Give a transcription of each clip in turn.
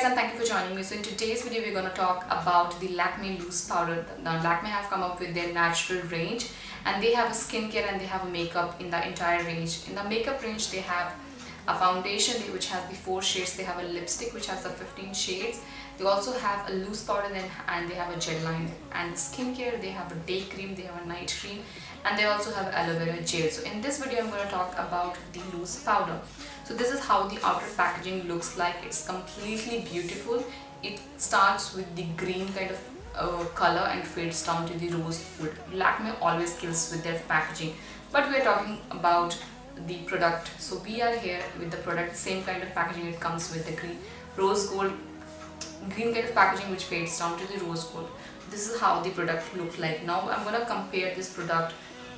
and thank you for joining me. So in today's video we're going to talk about the Lakme loose powder. Now Lakme have come up with their natural range, and they have a skincare and they have a makeup in the entire range. In the makeup range they have a foundation which has the 4 shades, they have a lipstick which has the 15 shades, they also have a loose powder and they have a gel liner. And the skincare, they have a day cream, they have a night cream, and they also have aloe vera gel. So in this video I'm going to talk about the loose powder. So this is how the outer packaging looks like. It's completely beautiful. It starts with the green kind of color and fades down to the rose gold. Lakme always kills with their packaging, but we are talking about the product. So we are here with the product, same kind of packaging. It comes with the green kind of packaging which fades down to the rose gold. This is how the product looks like. Now I'm going to compare this product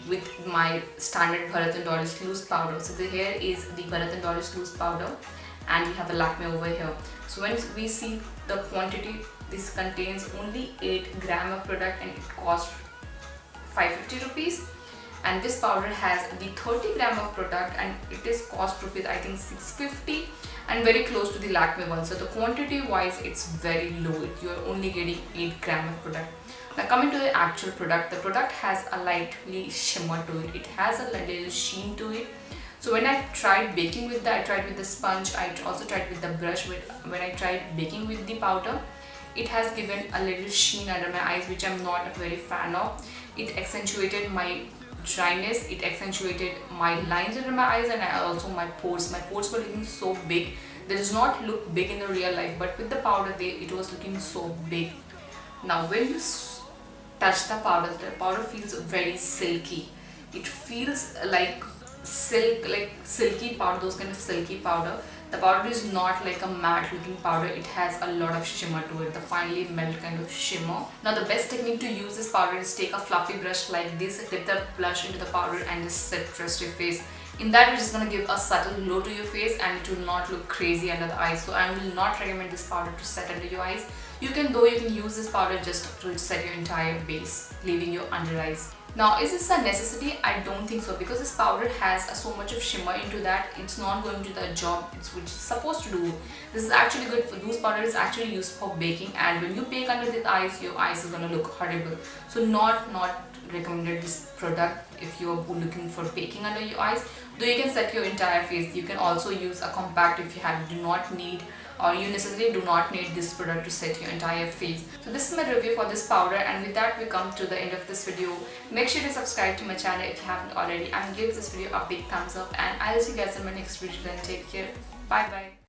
with my standard Bharat & Doris loose powder. So here is the Bharat & Doris loose powder, and we have a Lakme over here. So when we see the quantity, this contains only 8 gram of product and it costs 550 rupees. And this powder has the 30 gram of product and it is cost rupees I think 650, and very close to the Lakme one. So the quantity wise it's very low. You are only getting 8 gram of product. Now coming to the actual product, the product has a lightly shimmer to it. It has a little sheen to it. So when I tried baking with that, I tried with the sponge, I also tried with the brush. When I tried baking with the powder, it has given a little sheen under my eyes, which I'm not a very fan of. It accentuated my dryness, it accentuated my lines under my eyes, and also my pores. My pores were looking so big. They does not look big in the real life, but with the powder it was looking so big. Now when you touch the powder feels very silky. It feels like silk, like silky powder, those kind of silky powder. The powder is not like a matte looking powder. It has a lot of shimmer to it, the finely melt kind of shimmer. Now the best technique to use this powder is take a fluffy brush like this, dip the blush into the powder and just set rest your face. In that, it's just going to give a subtle glow to your face and it will not look crazy under the eyes. So I will not recommend this powder to set under your eyes. You can use this powder just to set your entire base, leaving your under eyes. Now, is this a necessity? I don't think so, because this powder has so much of shimmer into that. It's not going to the job which it's supposed to do. This is actually good for loose powder. Is actually used for baking, and when you bake under the eyes, your eyes is going to look horrible. So not recommended this product if you are looking for baking under your eyes. Though you can set your entire face. You can also use a compact if you you necessarily do not need this product to set your entire face. So this is my review for this powder, and with that we come to the end of this video. Make sure to subscribe to my channel if you haven't already, and give this video a big thumbs up, and I'll see you guys in my next video. Then take care. Bye bye.